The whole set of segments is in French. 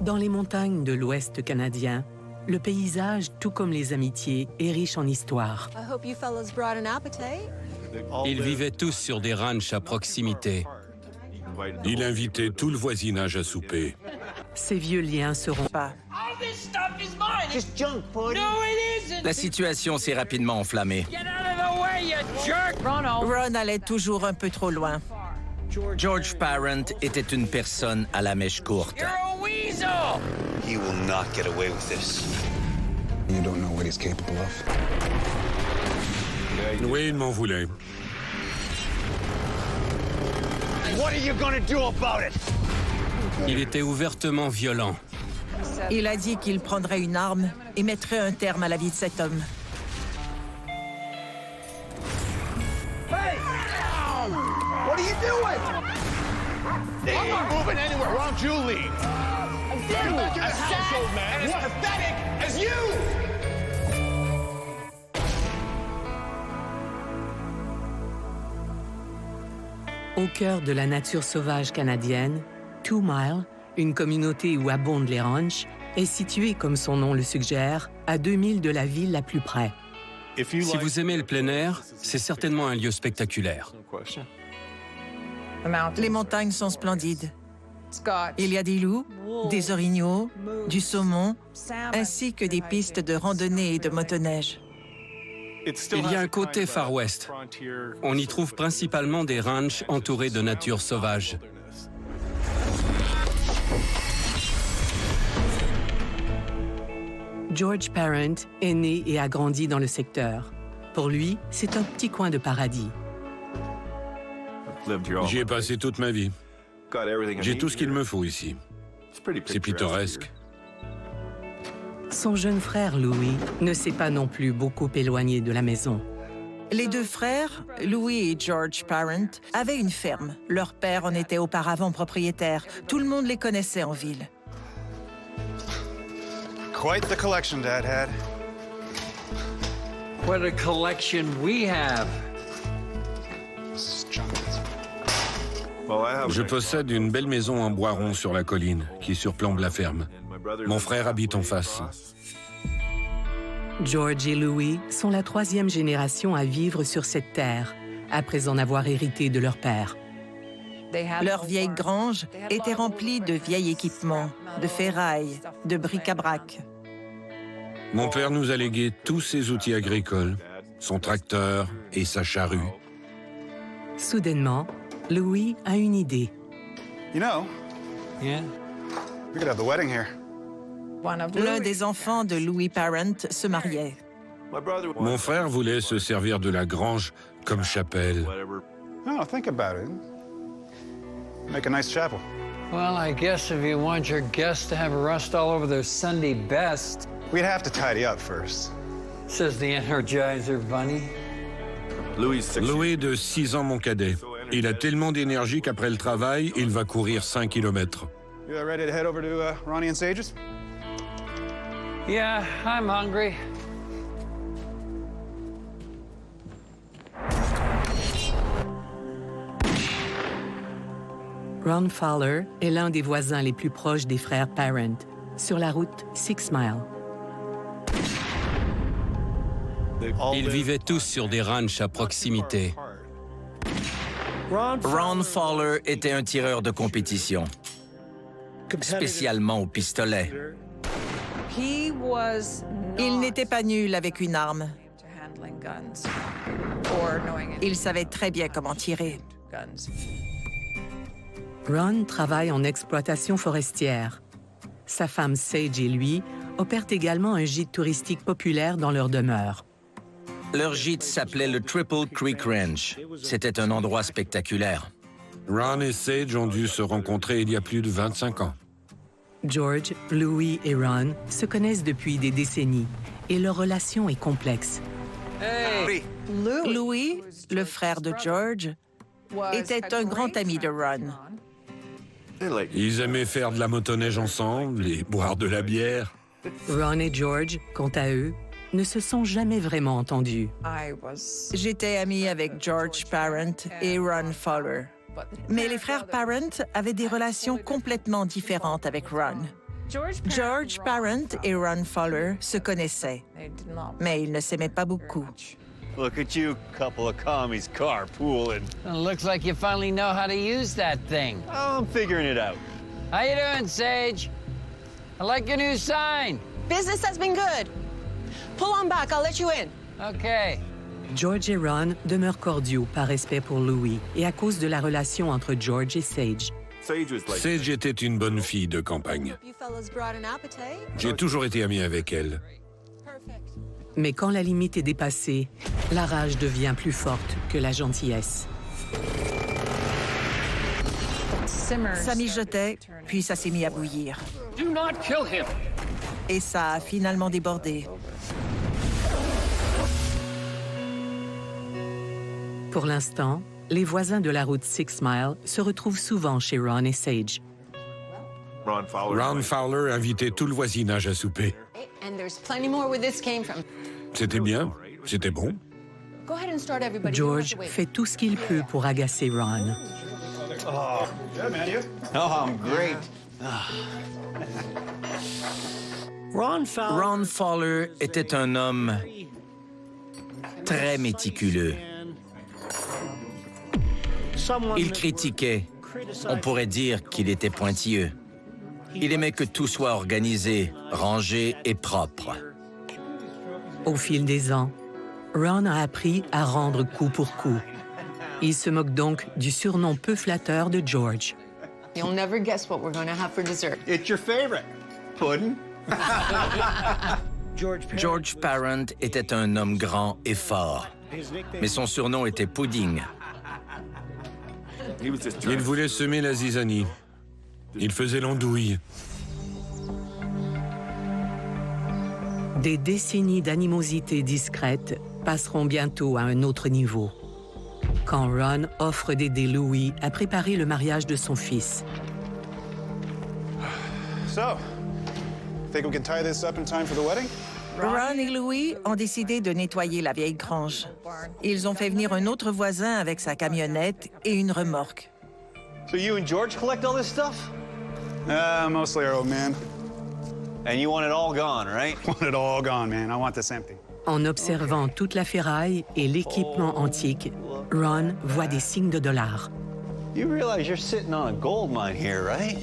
Dans les montagnes de l'Ouest canadien, le paysage, tout comme les amitiés, est riche en histoire. Ils vivaient tous sur des ranchs à proximité. Il invitait tout le voisinage à souper. Ces vieux liens seront Pas. La situation s'est rapidement enflammée. Ron allait toujours un peu trop loin. George Parent était une personne à la mèche courte. He will not get away with this. You don't know what he's capable of. Oui, il m'en voulait. What are you gonna do about it? Il était ouvertement violent. Il a dit qu'il prendrait une arme et mettrait un terme à la vie de cet homme. What are you doing? I'm not moving anywhere. Why don't you leave? You're not as household man as pathetic as you! au cœur de la nature sauvage canadienne. 2 Mile, une communauté où abondent les ranchs, est située, comme son nom le suggère, à 2000 de la ville la plus près. Si vous aimez le plein air, c'est certainement un lieu spectaculaire. Les montagnes sont splendides. Il y a des loups, des orignaux, du saumon, ainsi que des pistes de randonnée et de motoneige. Il y a un côté Far West. On y trouve principalement des ranchs entourés de nature sauvage. George Parent est né et a grandi dans le secteur. Pour lui, c'est un petit coin de paradis. J'y ai passé toute ma vie. J'ai tout ce qu'il me faut ici. C'est pittoresque. Son jeune frère, Louis, ne s'est pas non plus beaucoup éloigné de la maison. Les deux frères, Louis et George Parent, avaient une ferme. Leur père en était auparavant propriétaire. Tout le monde les connaissait en ville. Quite the collection Dad had. What a collection we have. Je possède une belle maison en bois rond sur la colline qui surplombe la ferme. Mon frère habite en face. George et Louis sont la troisième génération à vivre sur cette terre, après en avoir hérité de leur père. Leur vieille grange était remplie de vieils équipements, de ferraille, de bric-à-brac. Mon père nous a légué tous ses outils agricoles, son tracteur et sa charrue. Soudainement, Louis a une idée. You know, Yeah? we could have the wedding here. L'un des enfants de Louis Parent se mariait. Mon frère voulait se servir de la grange comme chapelle. Oh, think about it. Make a nice chapel. Well, I guess if you want your guests to have rust all over their Sunday best, We'd have to tidy up first. says the Energizer Bunny. Louis de 6 ans, mon cadet. Il a tellement d'énergie qu'après le travail, il va courir 5 kilomètres. You ready to head over to Ronnie and Sage's? Yeah, I'm hungry. Ron Fowler est l'un des voisins les plus proches des frères Parent, sur la route 6 Mile. Ils vivaient tous sur des ranchs à proximité. Ron Fowler était un tireur de compétition, spécialement au pistolet. Il n'était pas nul avec une arme. Il savait très bien comment tirer. Ron travaille en exploitation forestière. Sa femme Sage et lui opèrent également un gîte touristique populaire dans leur demeure. Leur gîte s'appelait le Triple Creek Ranch. C'était un endroit spectaculaire. Ron et Sage ont dû se rencontrer il y a plus de 25 ans. George, Louis et Ron se connaissent depuis des décennies et leur relation est complexe. Louis, le frère de George, était un grand ami de Ron. Ils aimaient faire de la motoneige ensemble et boire de la bière. Ron et George, quant à eux, ne se sont jamais vraiment entendus. J'étais amie avec George Parent et Ron Fowler. Mais les frères Parent avaient des relations complètement différentes avec Ron. George Parent et Ron Fowler se connaissaient, mais ils ne s'aimaient pas beaucoup. Look at you, couple of commies carpooling. It looks like you finally know how to use that thing. Oh, I'm figuring it out. How you doing, Sage? I like your new sign. Business has been good. Pull on back, I'll let you in. Okay. George et Ron demeurent cordiaux par respect pour Louis et à cause de la relation entre George et Sage. Sage était une bonne fille de campagne. J'ai toujours été ami avec elle. Mais quand la limite est dépassée, la rage devient plus forte que la gentillesse. Ça mijotait, puis ça s'est mis à bouillir. Do not kill him. Et ça a finalement débordé. Pour l'instant, les voisins de la route 6 Mile se retrouvent souvent chez Ron et Sage. Ron Fowler invitait tout le voisinage à souper. C'était bien, c'était bon. George fait tout ce qu'il peut pour agacer Ron. Oh, I'm great. Ron Fowler était un homme très méticuleux. Il critiquait. On pourrait dire qu'il était pointilleux. Il aimait que tout soit organisé, rangé et propre. Au fil des ans, Ron a appris à rendre coup pour coup. Il se moque donc du surnom peu flatteur de George. You'll never guess what we're going to have for dessert. It's your favorite. Pudding. George Parent était un homme grand et fort, mais son surnom était Pudding. Il voulait semer la zizanie. Il faisait l'andouille. Des décennies d'animosité discrète passeront bientôt à un autre niveau. Quand Ron offre d'aider Louis à préparer le mariage de son fils. So, think we can tie this up in time for the wedding? Ron et Louis ont décidé de nettoyer la vieille grange. Ils ont fait venir un autre voisin avec sa camionnette et une remorque. So you and George collect all this stuff? Mostly our old man. And you want it all gone, right? Want it all gone, man. I want this empty. En observant toute la ferraille et l'équipement antique, Ron voit des signes de dollars. You realize you're sitting on a gold mine here, right?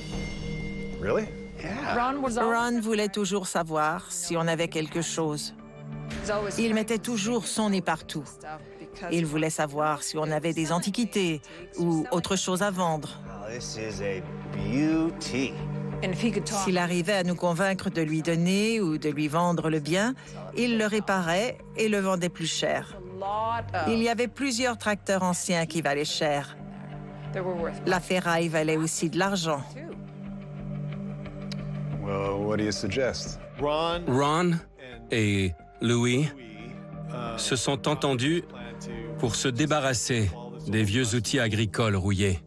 Really? Yeah. Ron voulait toujours savoir si on avait quelque chose. Il mettait toujours son nez partout. Il voulait savoir si on avait des antiquités ou autre chose à vendre. This is a beauty. S'il arrivait à nous convaincre de lui donner ou de lui vendre le bien, il le réparait et le vendait plus cher. Il y avait plusieurs tracteurs anciens qui valaient cher. La ferraille valait aussi de l'argent. Well, what do you suggest? Ron et Louis se sont entendus pour se débarrasser des vieux outils agricoles rouillés.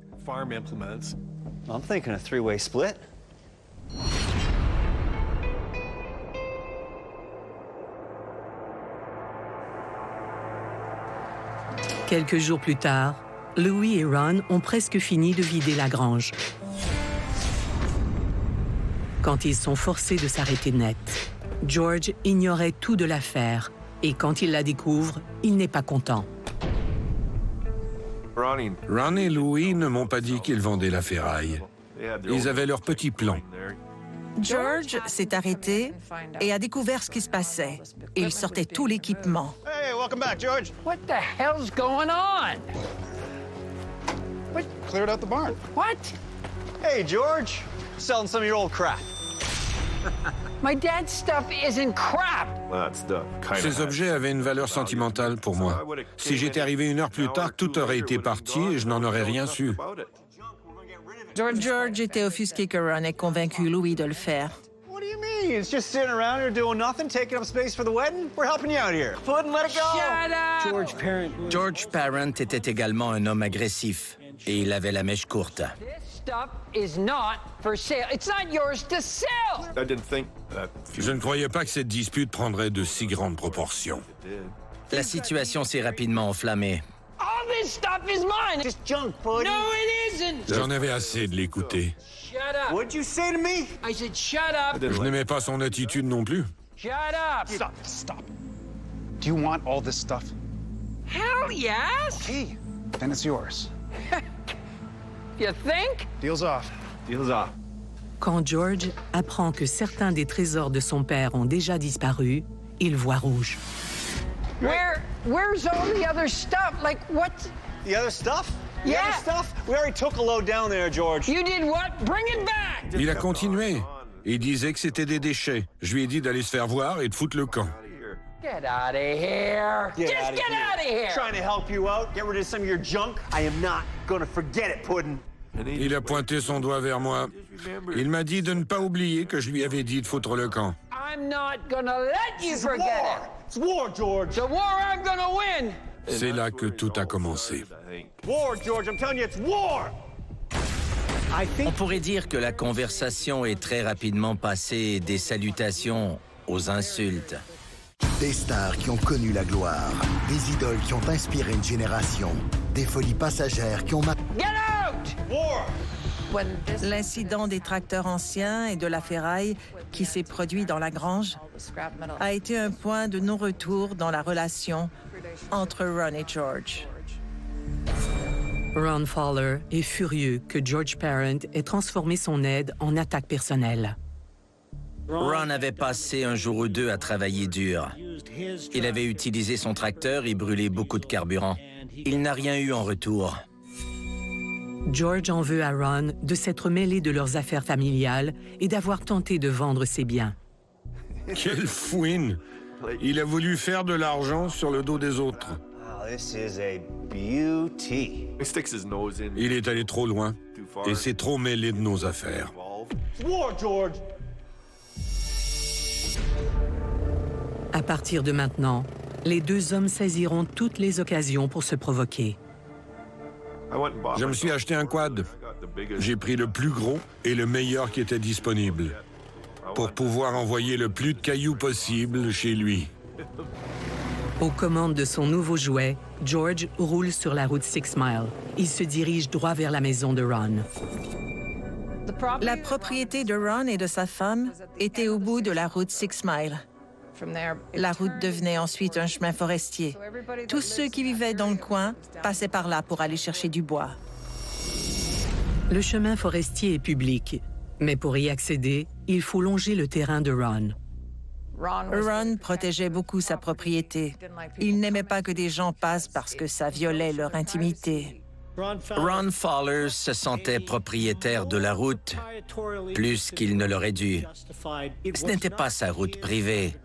I'm thinking a three-way split. Quelques jours plus tard, Louis et Ron ont presque fini de vider la grange. Quand ils sont forcés de s'arrêter net, George ignorait tout de l'affaire et quand il la découvre, il n'est pas content. Ron et Louis ne m'ont pas dit qu'ils vendaient la ferraille. Ils avaient leur petit plan. George s'est arrêté et a découvert ce qui se passait. Il sortait tout l'équipement. Hey, welcome back, George. What the hell's going on? Cleared out the barn. What? Hey, George. Selling some of your old crap. My dad's stuff isn't crap. Ces objets avaient une valeur sentimentale pour moi. Si j'étais arrivé une heure plus tard, tout aurait été parti et je n'en aurais rien su. George était offusqué que Ron ait convaincu Louis de le faire. What do you mean? It's just sitting around here doing nothing, taking up space for the wedding? We're helping you out here. Put and let it go. Shut up! George Parent était également un homme agressif et il avait la mèche courte. This stuff is not for sale. It's not yours to sell. Je ne croyais pas que cette dispute prendrait de si grandes proportions. La situation s'est rapidement enflammée. All this stuff is mine. Just junk, buddy. No, it isn't. J'en avais assez de l'écouter. Shut What'd you say to me? I said, shut up. Je n'aimais pas son attitude non plus. Shut up. Stop. Do you want all this stuff? Hell yes. Okay, then it's yours. You think? Deal's off. Deal's off. Quand George apprend que certains des trésors de son père ont déjà disparu, il voit rouge. Where's all the other stuff? Like, what? The other stuff? The Yeah. other stuff? We already took a load down there, George. You did what? Bring it back. Il a continué. Il disait que c'était des déchets. Je lui ai dit d'aller se faire voir et de foutre le camp. Get out of here. Just outta get here. out of here. Trying to help you out, get rid of some of your junk. I am not gonna forget it, Puddin'. Il a pointé son doigt vers moi. Il m'a dit de ne pas oublier que je lui avais dit de foutre le camp. I'm not gonna let you forget it. It's war, George. It's a war I'm gonna win. C'est là que tout a commencé. War, George. I'm telling you, it's war. On pourrait dire que la conversation est très rapidement passée des salutations aux insultes. Des stars qui ont connu la gloire, des idoles qui ont inspiré une génération, des folies passagères qui ont... Get out! War. L'incident des tracteurs anciens et de la ferraille qui s'est produit dans la grange a été un point de non-retour dans la relation entre Ron et George. Ron Fowler est furieux que George Parent ait transformé son aide en attaque personnelle. Ron avait passé un jour ou deux à travailler dur. Il avait utilisé son tracteur et brûlé beaucoup de carburant. Il n'a rien eu en retour. George en veut à Ron de s'être mêlé de leurs affaires familiales et d'avoir tenté de vendre ses biens. Quelle fouine! Il a voulu faire de l'argent sur le dos des autres. Oh, this is a beauty. Il est allé trop loin et s'est trop mêlé de nos affaires. It's war, George. À partir de maintenant, les deux hommes saisiront toutes les occasions pour se provoquer. Je me suis acheté un quad. J'ai pris le plus gros et le meilleur qui était disponible pour pouvoir envoyer le plus de cailloux possible chez lui. Aux commandes de son nouveau jouet, George roule sur la route 6 Mile. Il se dirige droit vers la maison de Ron. La propriété de Ron et de sa femme était au bout de la route 6 Mile. La route devenait ensuite un chemin forestier. Tous ceux qui vivaient dans le coin passaient par là pour aller chercher du bois. Le chemin forestier est public, mais pour y accéder, il faut longer le terrain de Ron. Ron protégeait beaucoup sa propriété. Il n'aimait pas que des gens passent parce que ça violait leur intimité. Ron Fowler se sentait propriétaire de la route plus qu'il ne l'aurait dû. Ce n'était pas sa route privée.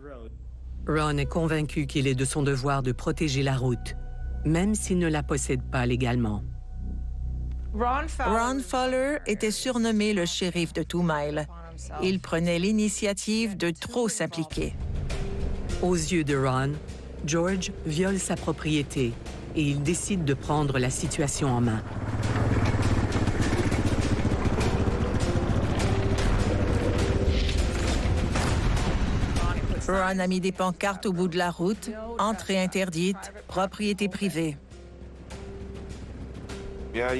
Ron est convaincu qu'il est de son devoir de protéger la route, même s'il ne la possède pas légalement. Ron Fowler était surnommé le shérif de 2 Mile. Il prenait l'initiative de trop s'impliquer. Aux yeux de Ron, George viole sa propriété et il décide de prendre la situation en main. Ron a mis des pancartes au bout de la route, entrée interdite, propriété privée.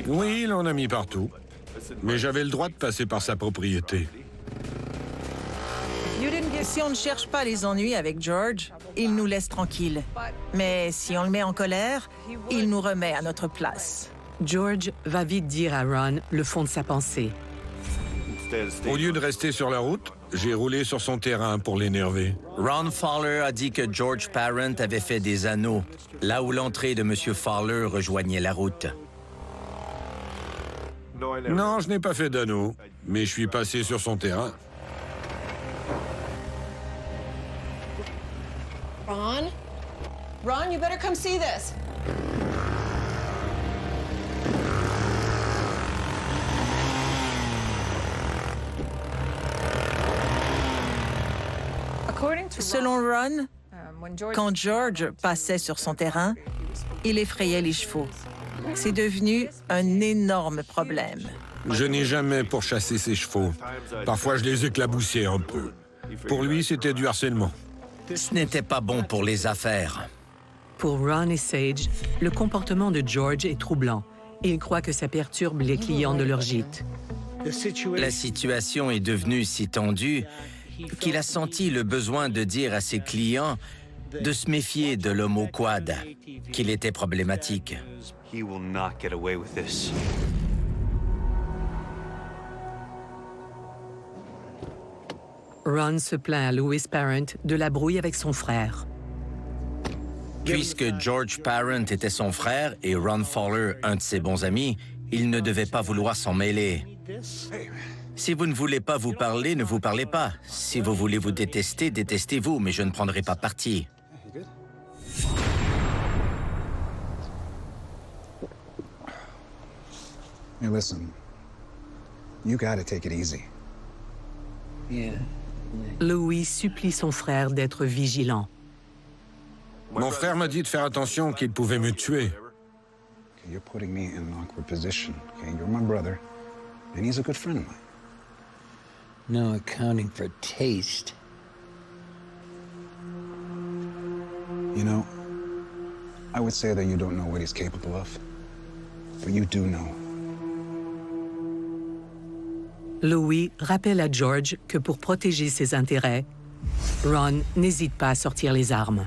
Oui, il en a mis partout. Mais j'avais le droit de passer par sa propriété. Si on ne cherche pas les ennuis avec George, il nous laisse tranquilles. Mais si on le met en colère, il nous remet à notre place. George va vite dire à Ron le fond de sa pensée. Au lieu de rester sur la route, j'ai roulé sur son terrain pour l'énerver. Ron Fowler a dit que George Parent avait fait des anneaux, là où l'entrée de M. Fowler rejoignait la route. Non, je n'ai pas fait d'anneau, mais je suis passé sur son terrain. Ron? Ron, you better come see this. Selon Ron, quand George passait sur son terrain, il effrayait les chevaux. C'est devenu un énorme problème. Je n'ai jamais pourchassé ses chevaux. Parfois, je les éclaboussais un peu. Pour lui, c'était du harcèlement. Ce n'était pas bon pour les affaires. Pour Ron et Sage, le comportement de George est troublant et ils croient que ça perturbe les clients de leur gîte. La situation est devenue si tendue qu'il a senti le besoin de dire à ses clients de se méfier de l'homme au quad, qu'il était problématique. He will not get away with this. Ron se plaint à Louis Parent de la brouille avec son frère. Puisque George Parent était son frère et Ron Fowler un de ses bons amis, il ne devait pas vouloir s'en mêler. Si vous ne voulez pas vous parler, ne vous parlez pas. Si vous voulez vous détester, détestez-vous, mais je ne prendrai pas parti. Hey, listen. You gotta take it easy. Louis supplie son frère d'être vigilant. Mon frère m'a dit de faire attention qu'il pouvait me tuer. Okay, you're putting me in an awkward position. Okay, you're my brother, and he's a good friend of mine. No accounting for taste. You know, I would say that you don't know what he's capable of, but you do know. Louis rappelle à George que pour protéger ses intérêts, Ron n'hésite pas à sortir les armes.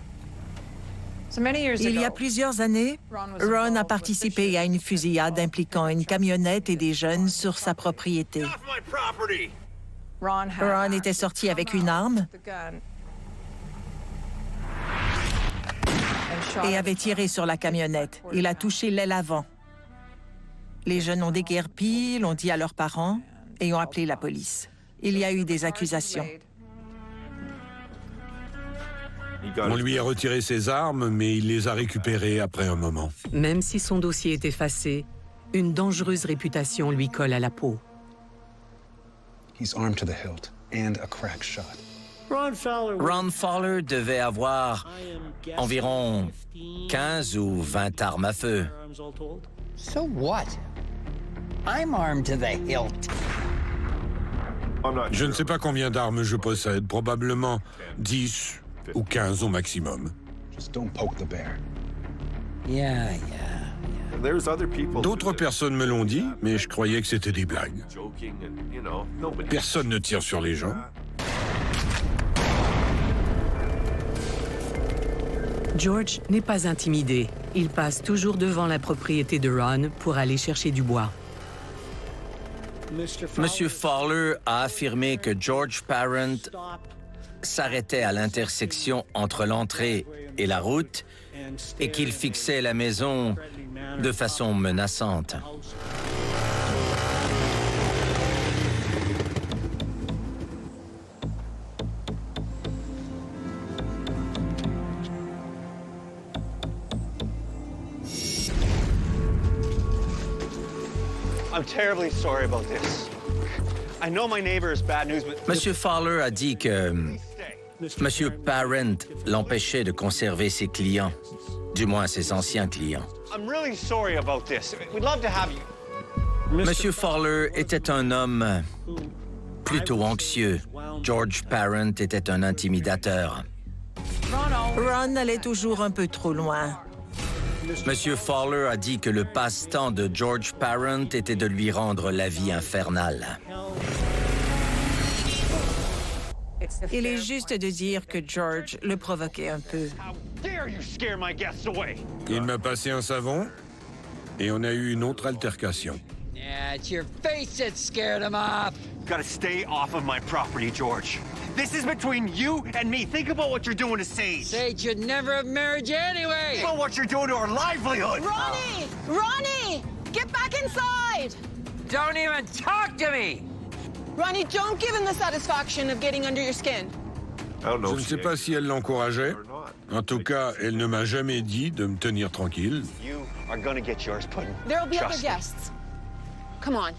Il y a plusieurs années, Ron a participé à une fusillade impliquant une camionnette et des jeunes sur sa propriété. Ron était sorti avec une arme et avait tiré sur la camionnette. Il a touché l'aile avant. Les jeunes ont déguerpi, l'ont dit à leurs parents et ont appelé la police. Il y a eu des accusations. On lui a retiré ses armes, mais il les a récupérées après un moment. Même si son dossier est effacé, une dangereuse réputation lui colle à la peau. He's armed to the hilt and a crack shot. Ron Fowler devait avoir environ 15 ou 20 armes à feu. So what? I'm armed to the hilt. Je ne sais pas combien d'armes je possède, probablement 10 ou 15 au maximum. Just don't poke the bear. Yeah. D'autres personnes me l'ont dit, mais je croyais que c'était des blagues. Personne ne tire sur les gens. George n'est pas intimidé. Il passe toujours devant la propriété de Ron pour aller chercher du bois. Monsieur Fowler a affirmé que George Parent s'arrêtait à l'intersection entre l'entrée et la route et qu'il fixait la maison de façon menaçante. I'm terribly sorry about this. I know my neighbor is bad news, but... Monsieur Fowler a dit que Monsieur Parent l'empêchait de conserver ses clients, du moins ses anciens clients. I'm really sorry about this. We'd love to have you. Monsieur Fowler était un homme plutôt anxieux. George Parent était un intimidateur. Ron allait toujours un peu trop loin. Monsieur Fowler a dit que le passe-temps de George Parent était de lui rendre la vie infernale. Il est juste de dire que George le provoquait un peu. Il m'a passé un savon et on a eu une autre altercation. Yeah, it's your face that scared him off. Gotta stay off of my property, George. This is between you and me. Think about what you're doing to Sage. Sage should never have married you anyway. Think about what you're doing to our livelihood. Ronnie! Ronnie! Get back inside! Don't even talk to me! Ronnie, don't give him the satisfaction of getting under your skin. Je ne sais pas si elle l'encourageait. En tout cas, elle ne m'a jamais dit de me tenir tranquille. You are gonna get yours, Puddin'. There'll be other Trust me. guests. Come on.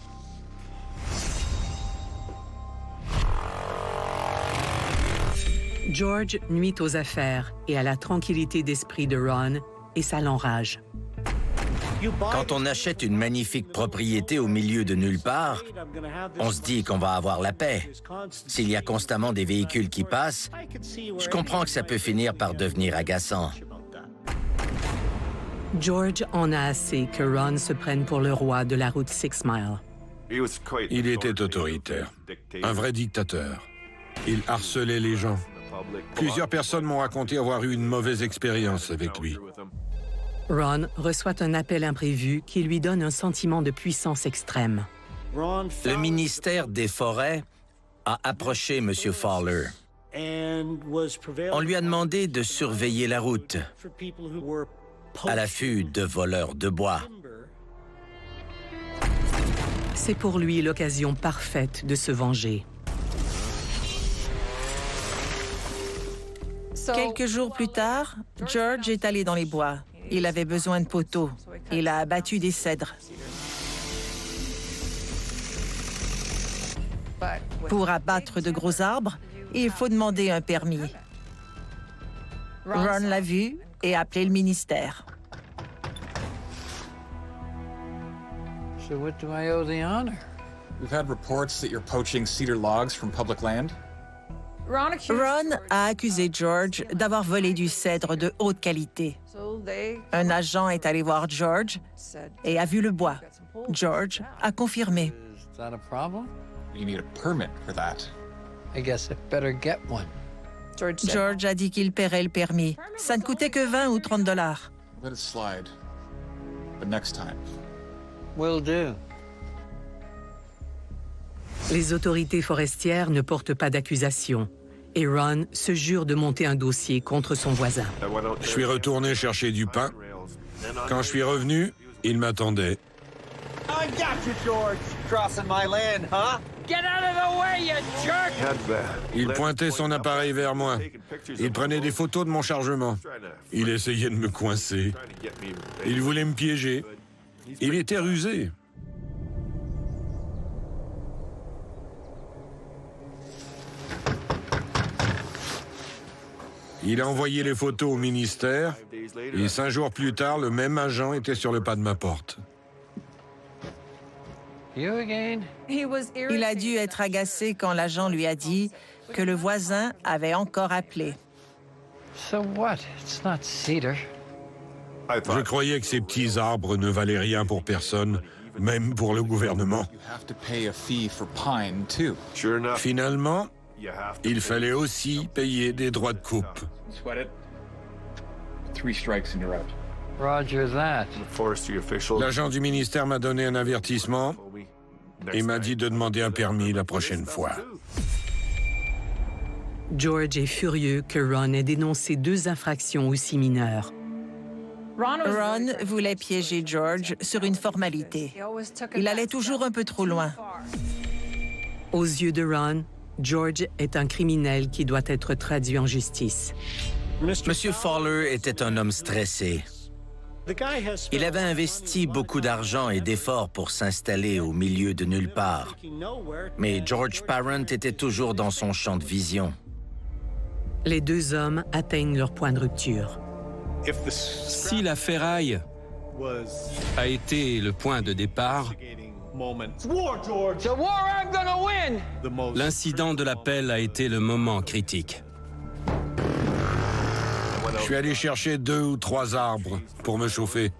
George nuit aux affaires et à la tranquillité d'esprit de Ron, et ça l'enrage. Quand on achète une magnifique propriété au milieu de nulle part, on se dit qu'on va avoir la paix. S'il y a constamment des véhicules qui passent, je comprends que ça peut finir par devenir agaçant. George en a assez que Ron se prenne pour le roi de la route 6 Mile. Il était autoritaire, un vrai dictateur. Il harcelait les gens. Plusieurs personnes m'ont raconté avoir eu une mauvaise expérience avec lui. Ron reçoit un appel imprévu qui lui donne un sentiment de puissance extrême. Le ministère des Forêts a approché M. Fowler. On lui a demandé de surveiller la route, à l'affût de voleurs de bois. C'est pour lui l'occasion parfaite de se venger. Quelques jours plus tard, George est allé dans les bois. Il avait besoin de poteaux. Il a abattu des cèdres. Pour abattre de gros arbres, il faut demander un permis. Ron l'a vu et a appelé le ministère. So what do I owe the honor? We've had reports that you're poaching cedar logs from public land. Ron a accusé George d'avoir volé du cèdre de haute qualité. Un agent est allé voir George et a vu le bois. George a confirmé. Is that a problem? You need a permit for that. I guess I better get one. George a dit qu'il paierait le permis. Ça ne coûtait que 20 ou 30 $. Let it slide. But next time. Will do. Les autorités forestières ne portent pas d'accusation et Ron se jure de monter un dossier contre son voisin. Je suis retourné chercher du pain. Quand je suis revenu, il m'attendait. I got you, George. Crossing my land, huh? Get out of the way, you jerk! Il pointait son appareil vers moi. Il prenait des photos de mon chargement. Il essayait de me coincer. Il voulait me piéger. Il était rusé. Il a envoyé les photos au ministère et 5 jours plus tard, le même agent était sur le pas de ma porte. You again? Il a dû être agacé quand l'agent lui a dit que le voisin avait encore appelé. So what? It's not cedar. Je croyais que ces petits arbres ne valaient rien pour personne, même pour le gouvernement. You have to pay a fee for pine, too. Finalement, il fallait aussi payer des droits de coupe. Sweat it. 3 strikes and you're out. Roger that. L'agent du ministère m'a donné un avertissement et m'a dit de demander un permis la prochaine fois. George est furieux que Ron ait dénoncé 2 infractions aussi mineures. Ron voulait piéger George sur une formalité. Il allait toujours un peu trop loin. Aux yeux de Ron, George est un criminel qui doit être traduit en justice. Monsieur Fowler était un homme stressé. Il avait investi beaucoup d'argent et d'efforts pour s'installer au milieu de nulle part. Mais George Parent était toujours dans son champ de vision. Les 2 hommes atteignent leur point de rupture. Si la ferraille a été le point de départ, l'incident de l'appel a été le moment critique. Je suis allé chercher 2 ou 3 arbres pour me chauffer.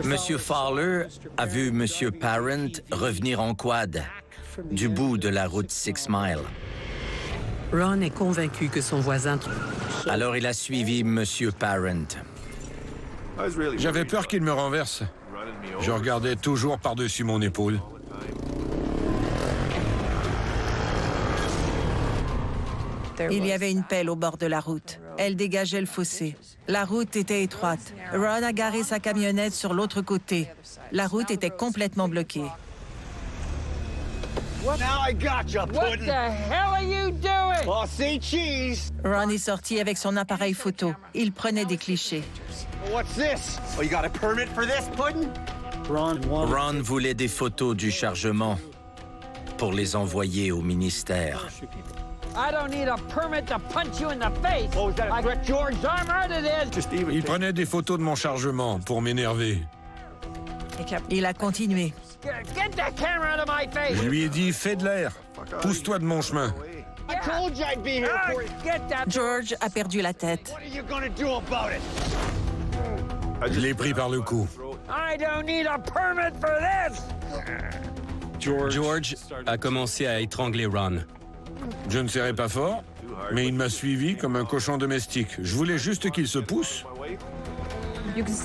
Monsieur Fowler a vu Monsieur Parent revenir en quad du bout de la route 6 Mile. Ron est convaincu que son voisin... Alors il a suivi Monsieur Parent. J'avais peur qu'il me renverse. Je regardais toujours par-dessus mon épaule. Il y avait une pelle au bord de la route. Elle dégageait le fossé. La route était étroite. Ron a garé sa camionnette sur l'autre côté. La route était complètement bloquée. Now I got you, What pudding. the hell are you doing? Oh, say cheese. Ron est sorti avec son appareil photo. Il prenait des clichés. What's this? Oh, you got a permit for this, pudding? Ron voulait des photos du chargement pour les envoyer au ministère. I don't need a permit to punch you in the face. Oh, is that a threat, George? Darn right it is. Il prenait des photos de mon chargement pour m'énerver. Il a continué. Get the camera out of my face. Je lui ai dit, fais de l'air. Pousse-toi de mon chemin. I told you I'd be here for you. Get that. George a perdu la tête. What are you gonna do about it? Je l'ai pris par le cou. I don't need a permit for this! George a commencé à étrangler Ron. Je ne serrais pas fort, mais il m'a suivi comme un cochon domestique. Je voulais juste qu'il se pousse.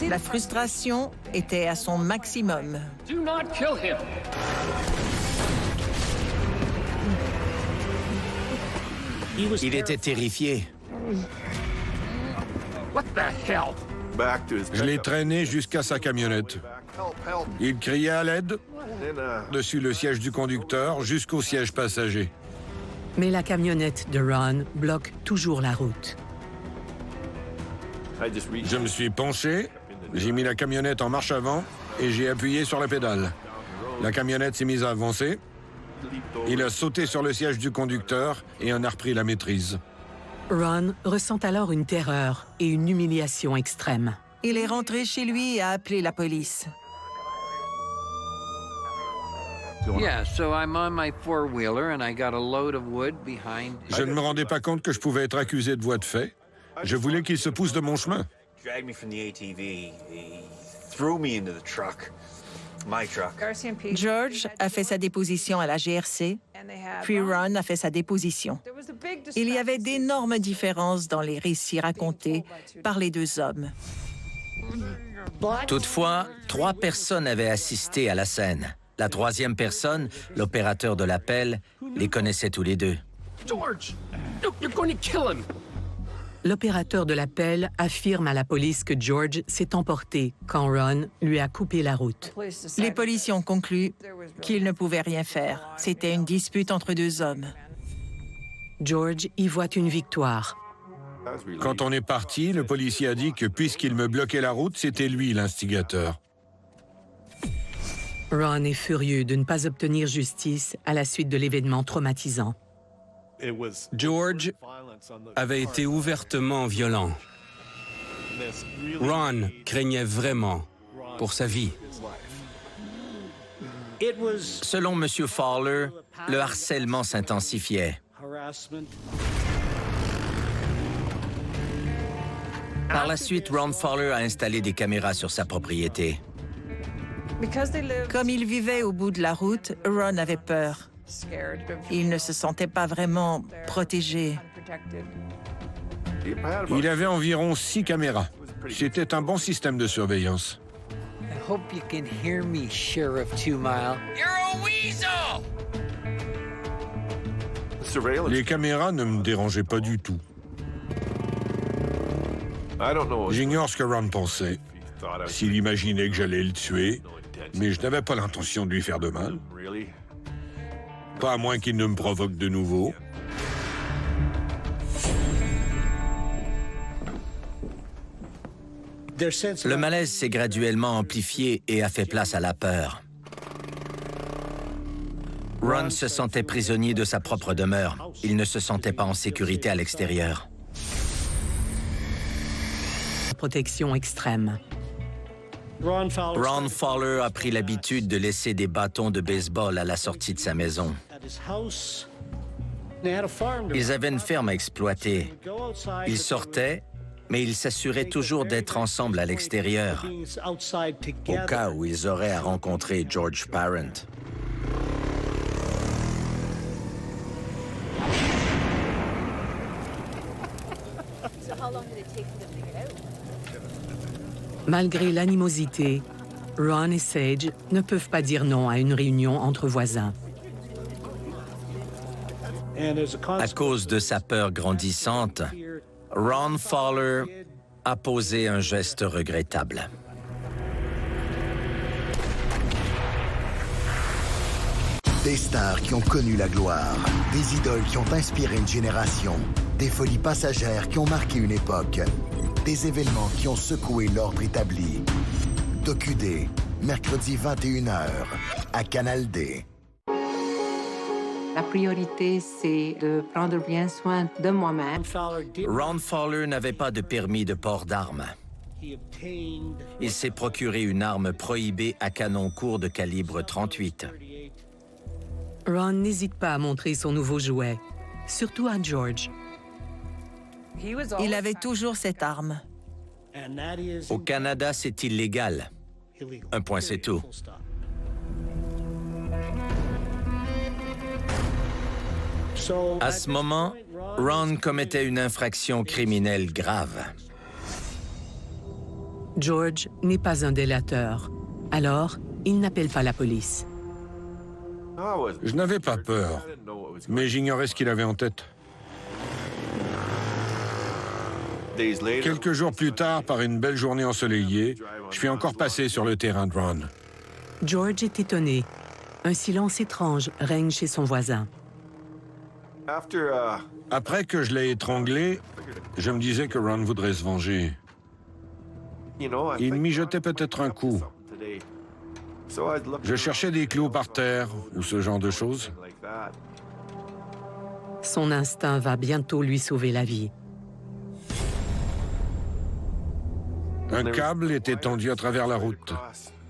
La frustration était à son maximum. Do not kill him! Il était terrifié. What the hell? Je l'ai traîné jusqu'à sa camionnette. Il criait à l'aide, dessus le siège du conducteur jusqu'au siège passager. Mais la camionnette de Ron bloque toujours la route. Je me suis penché, j'ai mis la camionnette en marche avant et j'ai appuyé sur la pédale. La camionnette s'est mise à avancer. Il a sauté sur le siège du conducteur et en a repris la maîtrise. Ron ressent alors une terreur et une humiliation extrême. Il est rentré chez lui et a appelé la police. Yeah, so I'm on my four-wheeler and I got a load of wood behind. Je ne me rendais pas compte que je pouvais être accusé de voie de fait. Je voulais qu'il se pousse de mon chemin. Dragged me from the ATV. He threw me into the truck. My truck. George a fait sa déposition à la GRC, puis Ron a fait sa déposition. Il y avait d'énormes différences dans les récits racontés par les deux hommes. Toutefois, 3 personnes avaient assisté à la scène. La 3e personne, l'opérateur de l'appel, les connaissait tous les deux. George! No, you're going to kill him! L'opérateur de l'appel affirme à la police que George s'est emporté quand Ron lui a coupé la route. Les policiers ont conclu qu'ils ne pouvaient rien faire. C'était une dispute entre deux hommes. George y voit une victoire. Quand on est parti, le policier a dit que puisqu'il me bloquait la route, c'était lui l'instigateur. Ron est furieux de ne pas obtenir justice à la suite de l'événement traumatisant. George avait été ouvertement violent. Ron craignait vraiment pour sa vie. Selon M. Fowler, le harcèlement s'intensifiait. Par la suite, Ron Fowler a installé des caméras sur sa propriété. Comme il vivait au bout de la route, Ron avait peur. Il ne se sentait pas vraiment protégé. Il avait environ 6 caméras. C'était un bon système de surveillance. I hope you can hear me, Sheriff 2 Mile. You're a weasel! Les caméras ne me dérangeaient pas du tout. J'ignore ce que Ron pensait. S'il imaginait que j'allais le tuer, mais je n'avais pas l'intention de lui faire de mal. Pas à moins qu'il ne me provoque de nouveau. Le malaise s'est graduellement amplifié et a fait place à la peur. Ron se sentait prisonnier de sa propre demeure. Il ne se sentait pas en sécurité à l'extérieur. Protection extrême. Ron Fowler a pris l'habitude de laisser des bâtons de baseball à la sortie de sa maison. Ils avaient une ferme à exploiter. Ils sortaient, mais ils s'assuraient toujours d'être ensemble à l'extérieur, au cas où ils auraient à rencontrer George Parent. Malgré l'animosité, Ron et Sage ne peuvent pas dire non à une réunion entre voisins. À cause de sa peur grandissante, Ron Fowler a posé un geste regrettable. Des stars qui ont connu la gloire, des idoles qui ont inspiré une génération, des folies passagères qui ont marqué une époque, des événements qui ont secoué l'ordre établi. DocuD, mercredi 21h, à Canal D. La priorité, c'est de prendre bien soin de moi-même. Ron Fowler n'avait pas de permis de port d'armes. Il s'est procuré une arme prohibée à canon court de calibre 38. Ron n'hésite pas à montrer son nouveau jouet, surtout à George. Il avait toujours cette arme. Au Canada, c'est illégal. Un point, c'est tout. À ce moment, Ron commettait une infraction criminelle grave. George n'est pas un délateur. Alors, il n'appelle pas la police. Je n'avais pas peur, mais j'ignorais ce qu'il avait en tête. Quelques jours plus tard, par une belle journée ensoleillée, je suis encore passé sur le terrain de Ron. George est étonné. Un silence étrange règne chez son voisin. Après que je l'ai étranglé, je me disais que Ron voudrait se venger. Il m'y jetait peut-être un coup. Je cherchais des clous par terre ou ce genre de choses. Son instinct va bientôt lui sauver la vie. Un câble était tendu à travers la route,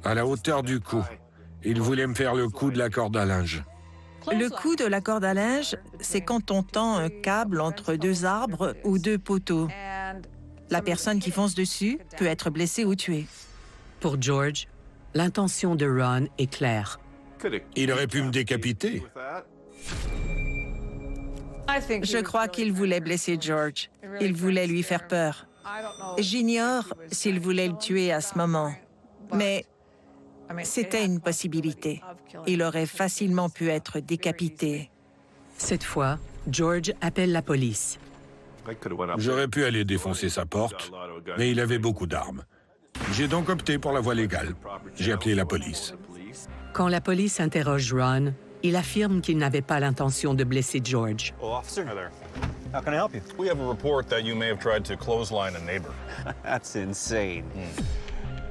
à la hauteur du cou. Il voulait me faire le coup de la corde à linge. Le coup de la corde à linge, c'est quand on tend un câble entre deux arbres ou deux poteaux. La personne qui fonce dessus peut être blessée ou tuée. Pour George, l'intention de Ron est claire. Il aurait pu me décapiter. Je crois qu'il voulait blesser George. Il voulait lui faire peur. J'ignore s'il voulait le tuer à ce moment, mais c'était une possibilité. Il aurait facilement pu être décapité. Cette fois, George appelle la police. J'aurais pu aller défoncer sa porte, mais il avait beaucoup d'armes. J'ai donc opté pour la voie légale. J'ai appelé la police. Quand la police interroge Ron, il affirme qu'il n'avait pas l'intention de blesser George. Oh, officer. Hi there. How can I help you? We have a report that you may have tried to clothesline a neighbor. That's insane.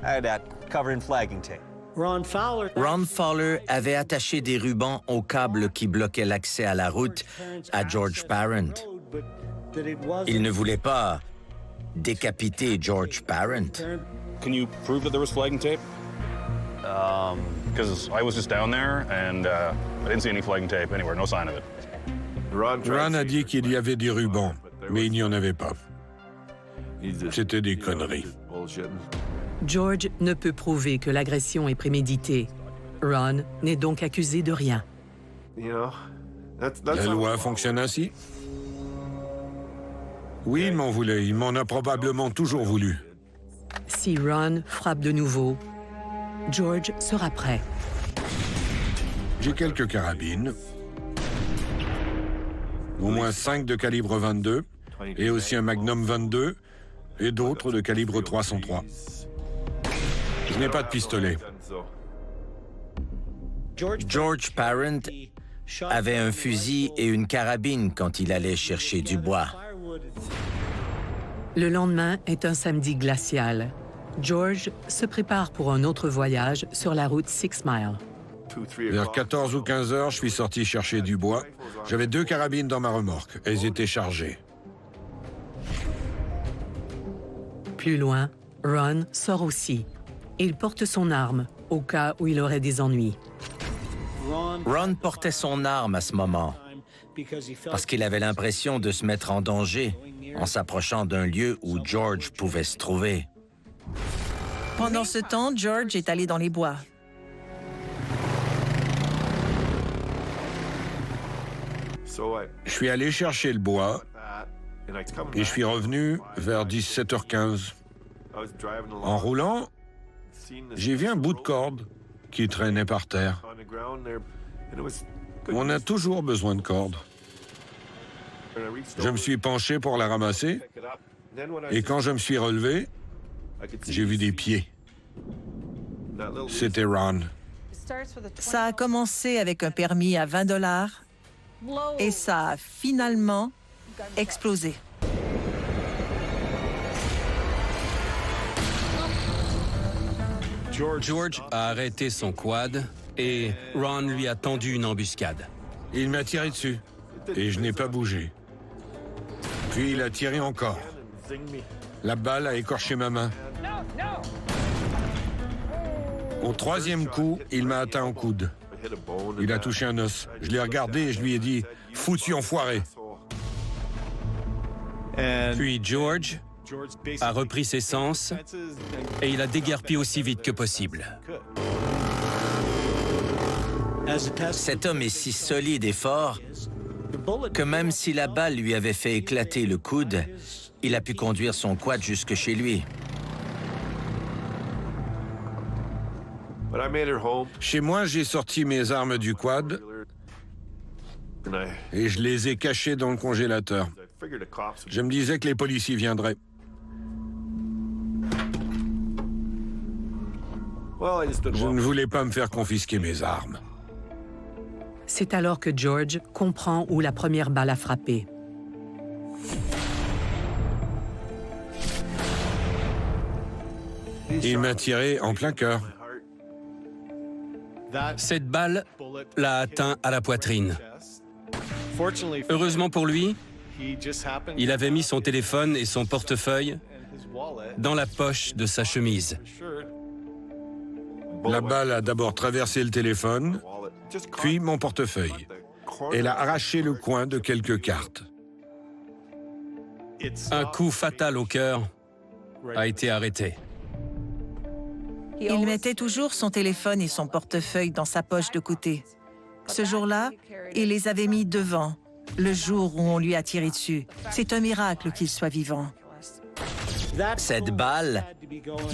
I had that covered in flagging tape. Ron Fowler avait attaché des rubans au câble qui bloquait l'accès à la route à George Parent. Il ne voulait pas décapiter George Parent. Can you prove that there was flagging tape? Because I was just down there and I didn't see any flagging tape anywhere, no sign of it. Ron a dit qu'il y avait des rubans, mais il n'y en avait pas. C'était des conneries. George ne peut prouver que l'agression est préméditée. Ron n'est donc accusé de rien. La loi fonctionne ainsi? Oui, il m'en voulait. Il m'en a probablement toujours voulu. Si Ron frappe de nouveau, George sera prêt. J'ai quelques carabines. Au moins 5 de calibre 22, et aussi un Magnum 22, et d'autres de calibre 303. Je n'ai pas de pistolet. George Parent avait un fusil et une carabine quand il allait chercher du bois. Le lendemain est un samedi glacial. George se prépare pour un autre voyage sur la route 6 Mile. Vers 14 ou 15 heures, je suis sorti chercher du bois. J'avais 2 carabines dans ma remorque. Elles étaient chargées. Plus loin, Ron sort aussi. Il porte son arme, au cas où il aurait des ennuis. Ron portait son arme à ce moment, parce qu'il avait l'impression de se mettre en danger en s'approchant d'un lieu où George pouvait se trouver. Pendant ce temps, George est allé dans les bois. Je suis allé chercher le bois et je suis revenu vers 17h15. En roulant, j'ai vu un bout de corde qui traînait par terre. On a toujours besoin de corde. Je me suis penché pour la ramasser et quand je me suis relevé, j'ai vu des pieds. C'était Ron. Ça a commencé avec un permis à $20 et ça a finalement explosé. George a arrêté son quad et Ron lui a tendu une embuscade. Il m'a tiré dessus et je n'ai pas bougé. Puis il a tiré encore. La balle a écorché ma main. Au 3e coup, il m'a atteint au coude. Il a touché un os. Je l'ai regardé et je lui ai dit « Foutu enfoiré ». Puis George a repris ses sens et il a déguerpi aussi vite que possible. Cet homme est si solide et fort que même si la balle lui avait fait éclater le coude, il a pu conduire son quad jusque chez lui. Chez moi, j'ai sorti mes armes du quad et je les ai cachées dans le congélateur. Je me disais que les policiers viendraient. Je ne voulais pas me faire confisquer mes armes. C'est alors que George comprend où la première balle a frappé. Il m'a tiré en plein cœur. Cette balle l'a atteint à la poitrine. Heureusement pour lui, il avait mis son téléphone et son portefeuille dans la poche de sa chemise. La balle a d'abord traversé le téléphone, puis mon portefeuille. Elle a arraché le coin de quelques cartes. Un coup fatal au cœur a été arrêté. Il mettait toujours son téléphone et son portefeuille dans sa poche de côté. Ce jour-là, il les avait mis devant, le jour où on lui a tiré dessus. C'est un miracle qu'il soit vivant. Cette balle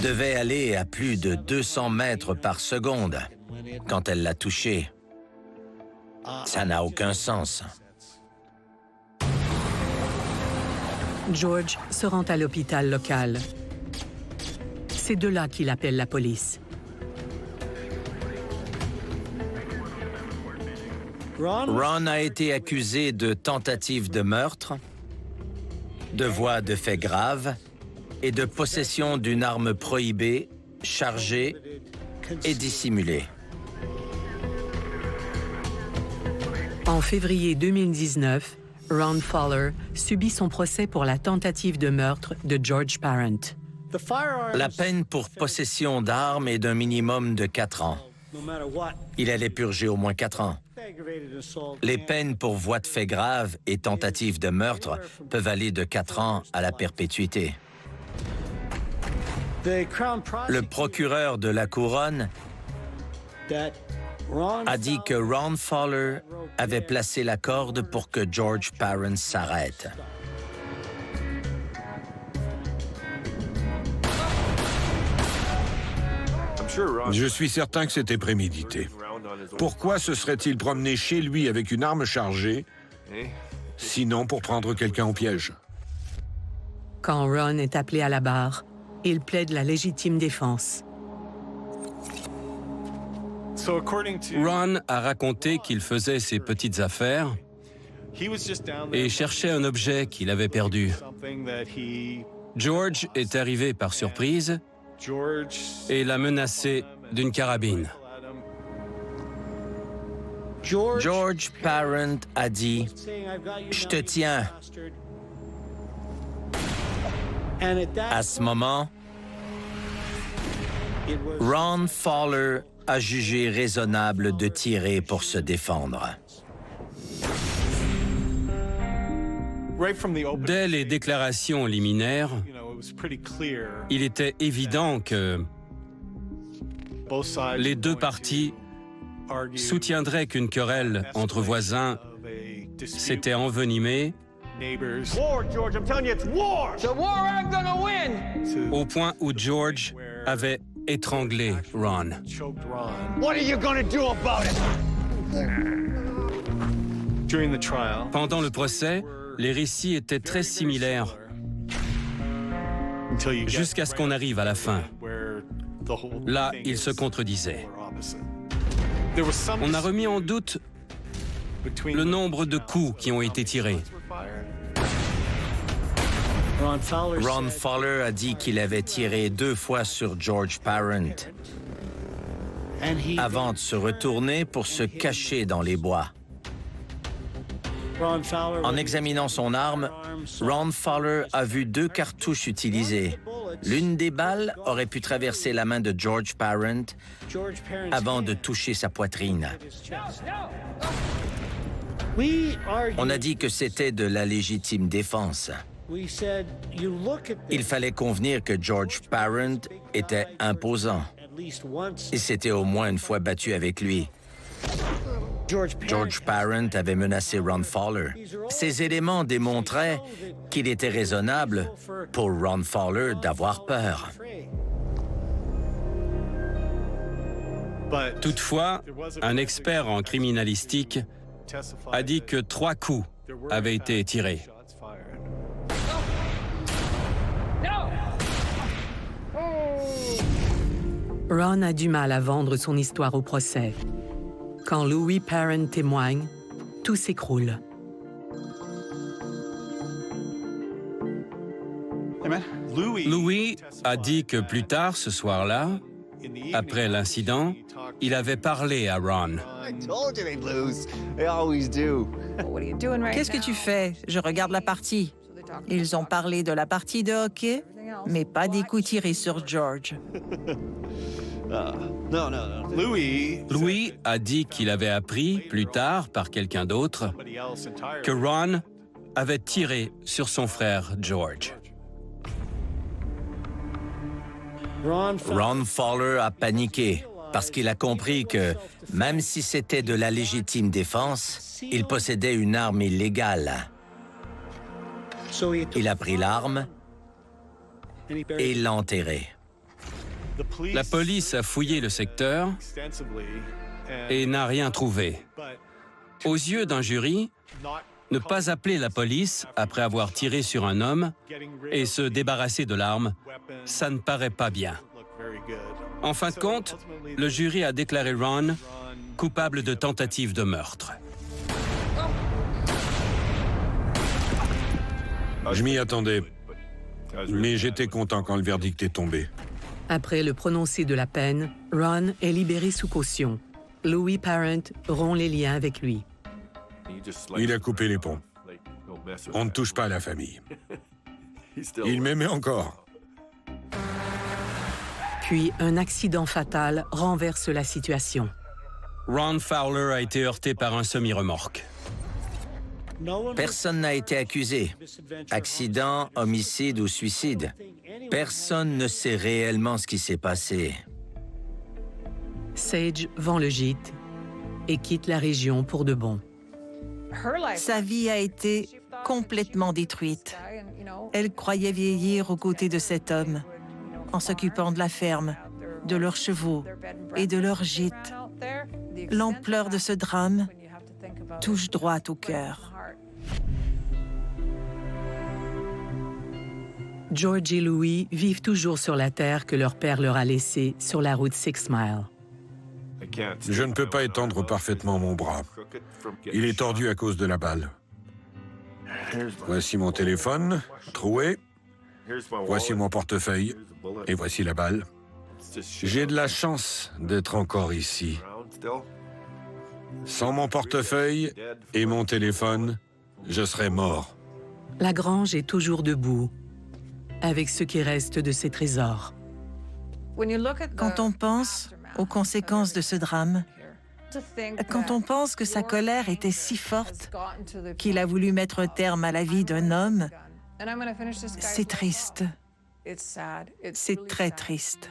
devait aller à plus de 200 mètres par seconde quand elle l'a touché. Ça n'a aucun sens. George se rend à l'hôpital local. C'est de là qu'il appelle la police. Ron a été accusé de tentative de meurtre, de voie de fait grave et de possession d'une arme prohibée, chargée et dissimulée. En février 2019, Ron Fowler subit son procès pour la tentative de meurtre de George Parent. La peine pour possession d'armes est d'un minimum de 4 ans. Il allait purger au moins 4 ans. Les peines pour voie de fait grave et tentative de meurtre peuvent aller de 4 ans à la perpétuité. Le procureur de la Couronne a dit que Ron Fowler avait placé la corde pour que George Parent s'arrête. Je suis certain que c'était prémédité. Pourquoi se serait-il promené chez lui avec une arme chargée, sinon pour prendre quelqu'un au piège? Quand Ron est appelé à la barre, il plaide la légitime défense. Ron a raconté qu'il faisait ses petites affaires et cherchait un objet qu'il avait perdu. George est arrivé par surprise et l'a menacé d'une carabine. George Parent a dit « Je te tiens ». À ce moment, Ron Fowler a jugé raisonnable de tirer pour se défendre. Dès les déclarations liminaires, il était évident que les deux parties soutiendraient qu'une querelle entre voisins s'était envenimée au point où George avait étranglé Ron. Pendant le procès, les récits étaient très similaires jusqu'à ce qu'on arrive à la fin. Là, ils se contredisaient. On a remis en doute le nombre de coups qui ont été tirés. Ron Fowler a dit qu'il avait tiré 2 fois sur George Parent avant de se retourner pour se cacher dans les bois. En examinant son arme, Ron Fowler a vu 2 cartouches utilisées. L'une des balles aurait pu traverser la main de George Parent avant de toucher sa poitrine. On a dit que c'était de la légitime défense. Il fallait convenir que George Parent était imposant. Il s'était au moins une fois battu avec lui. George Parent avait menacé Ron Fowler. Ces éléments démontraient qu'il était raisonnable pour Ron Fowler d'avoir peur. Toutefois, un expert en criminalistique a dit que 3 coups avaient été tirés. Ron a du mal à vendre son histoire au procès. Quand Louis Parent témoigne, tout s'écroule. Louis a dit que plus tard ce soir-là, après l'incident, il avait parlé à Ron. Qu'est-ce que tu fais? Je regarde la partie. Ils ont parlé de la partie de hockey, mais pas des coups tirés sur George. Louis a dit qu'il avait appris, plus tard, par quelqu'un d'autre, que Ron avait tiré sur son frère George. Ron Fowler a paniqué parce qu'il a compris que, même si c'était de la légitime défense, il possédait une arme illégale. Il a pris l'arme et l'a enterrée. La police a fouillé le secteur et n'a rien trouvé. Aux yeux d'un jury, ne pas appeler la police après avoir tiré sur un homme et se débarrasser de l'arme, ça ne paraît pas bien. En fin de compte, le jury a déclaré Ron coupable de tentative de meurtre. Je m'y attendais, mais j'étais content quand le verdict est tombé. Après le prononcé de la peine, Ron est libéré sous caution. Louis Parent rompt les liens avec lui. Il a coupé les ponts. On ne touche pas à la famille. Il m'aimait encore. Puis un accident fatal renverse la situation. Ron Fowler a été heurté par un semi-remorque. Personne n'a été accusé. Accident, homicide ou suicide. Personne ne sait réellement ce qui s'est passé. Sage vend le gîte et quitte la région pour de bon. Sa vie a été complètement détruite. Elle croyait vieillir aux côtés de cet homme, en s'occupant de la ferme, de leurs chevaux et de leur gîte. L'ampleur de ce drame touche droit au cœur. George et Louis vivent toujours sur la terre que leur père leur a laissée sur la route 6 Mile. Je ne peux pas étendre parfaitement mon bras. Il est tordu à cause de la balle. Voici mon téléphone, troué. Voici mon portefeuille. Et voici la balle. J'ai de la chance d'être encore ici. Sans mon portefeuille et mon téléphone, je serais mort. La grange est toujours debout, avec ce qui reste de ses trésors. Quand on pense aux conséquences de ce drame, quand on pense que sa colère était si forte qu'il a voulu mettre terme à la vie d'un homme, c'est triste. C'est très triste.